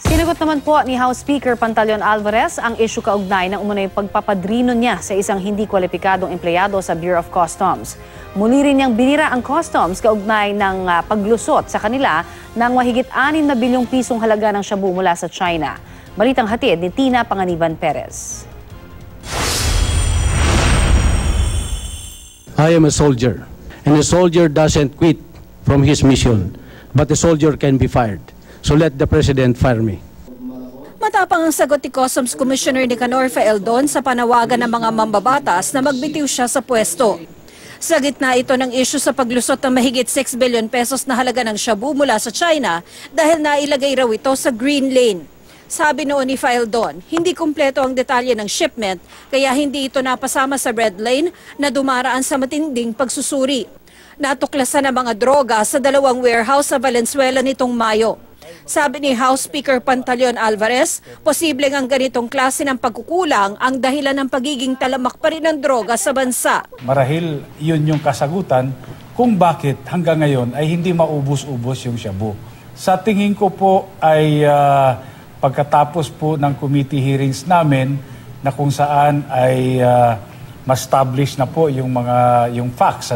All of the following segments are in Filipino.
Sinagot naman po ni House Speaker Pantaleon Alvarez ang issue kaugnay ng umano'y pagpapadrino niya sa isang hindi kwalipikadong empleyado sa Bureau of Customs. Muli rin niyang binira ang Customs kaugnay ng paglusot sa kanila ng mahigit 6 na bilyong pisong halaga ng shabu mula sa China. Balitang hatid ni Tina Panganiban Perez. I am a soldier, and a soldier doesn't quit from his mission, but a soldier can be fired. So let the President fire me. Matapang ang sagot ni Customs Commissioner Nicanor Faeldon sa panawagan ng mga mambabatas na magbitiw siya sa pwesto. Sa gitna ito ng issue sa paglusot ng mahigit 6 billion pesos na halaga ng shabu mula sa China dahil nailagay raw ito sa green lane. Sabi noon ni Faeldon, hindi kumpleto ang detalye ng shipment kaya hindi ito napasama sa red lane na dumaraan sa matinding pagsusuri. Natuklasan ang mga droga sa 2 warehouse sa Valenzuela nitong Mayo. Sabi ni House Speaker Pantaleon Alvarez, posibleng ang ganitong klase ng pagkukulang ang dahilan ng pagiging talamak pa rin ng droga sa bansa. Marahil yun yung kasagutan kung bakit hanggang ngayon ay hindi maubos-ubos yung shabu. Sa tingin ko po ay pagkatapos po ng committee hearings namin na kung saan ay ma-establish na po yung facts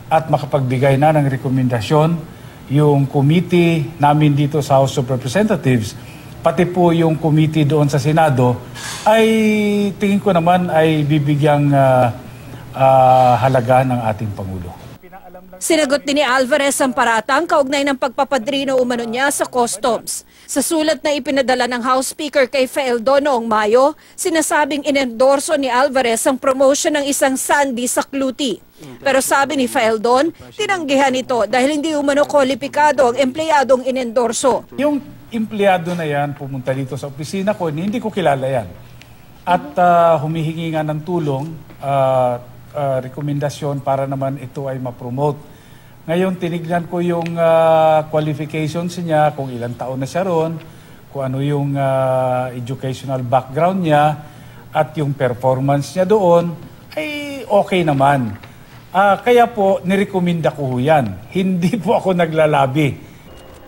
at makapagbigay na ng rekomendasyon yung committee namin dito sa House of Representatives, pati po yung committee doon sa Senado, ay tingin ko naman ay bibigyang halaga ng ating Pangulo. Sinagot din ni Alvarez ang paratang kaugnay ng pagpapadrino umano niya sa Customs. Sa sulat na ipinadala ng House Speaker kay Faeldon noong Mayo, sinasabing inendorso ni Alvarez ang promotion ng isang Sandy sa Cluti. Pero sabi ni Faeldon, tinanggihan ito dahil hindi umano kwalipikado ang empleyadong inendorso. Yung empleyado na yan pumunta dito sa opisina ko, hindi ko kilala yan. At humihingi nga ng tulong, rekomendasyon para naman ito ay ma-promote. Ngayon, tinignan ko yung qualifications niya, kung ilang taon na siya ron, kung ano yung educational background niya, at yung performance niya doon, ay okay naman. Kaya po, nirekomenda ko yan. Hindi po ako naglalabi.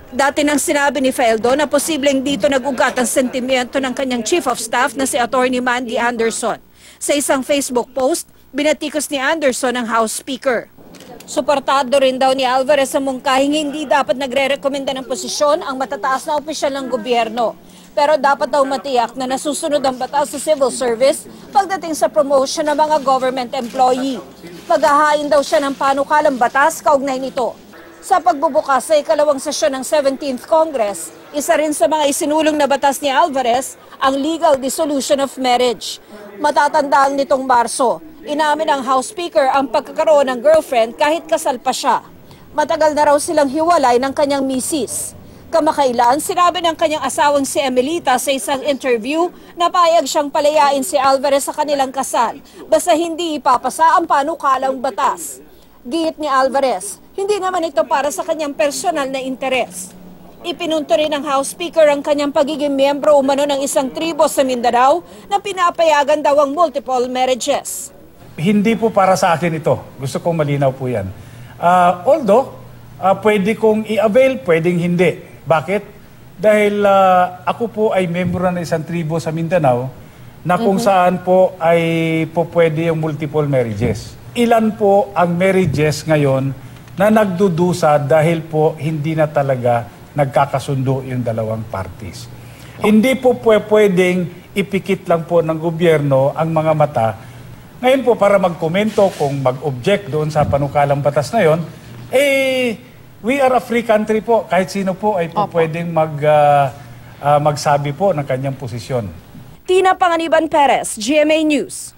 Dati nang sinabi ni Faeldon na posibleng dito nag-ugat ang sentimiento ng kanyang Chief of Staff na si Atty. Mandy Anderson. Sa isang Facebook post, binatikos ni Anderson ang House Speaker. Suportado rin daw ni Alvarez sa mungkahing hindi dapat nagre-rekomenda ng posisyon ang matataas na opisyal ng gobyerno. Pero dapat daw matiyak na nasusunod ang batas sa civil service pagdating sa promotion ng mga government employee. Maghahain daw siya ng panukalang batas kaugnay nito. Sa pagbubukas sa ikalawang sesyon ng 17th Congress, isa rin sa mga isinulong na batas ni Alvarez ang legal dissolution of marriage. Matatandaan nitong Marso, inamin ng House Speaker ang pagkakaroon ng girlfriend kahit kasal pa siya. Matagal na raw silang hiwalay ng kanyang misis. Kamakailan, sinabi ng kanyang asawang si Emelita sa isang interview na payag siyang palayain si Alvarez sa kanilang kasal basta hindi ipapasa ang panukalang batas. Giit ni Alvarez, hindi naman ito para sa kanyang personal na interes. Ipinunto rin ng House Speaker ang kanyang pagiging miyembro umano ng isang tribo sa Mindanao na pinapayagan daw ang multiple marriages. Hindi po para sa akin ito. Gusto kong malinaw po yan. Although, pwede kong i-avail, pwedeng hindi. Bakit? Dahil ako po ay membro ng isang tribo sa Mindanao na kung saan po ay po pwede yung multiple marriages. Ilan po ang marriages ngayon na nagdudusa dahil po hindi na talaga nagkakasundo yung dalawang parties. Hindi po pwedeng ipikit lang po ng gobyerno ang mga mata. Ngayon po para magkomento kung mag-object doon sa panukalang batas na yon, we are a free country po. Kahit sino po ay po pwedeng magsabi po ng kanyang posisyon. Tina Panganiban Perez, GMA News.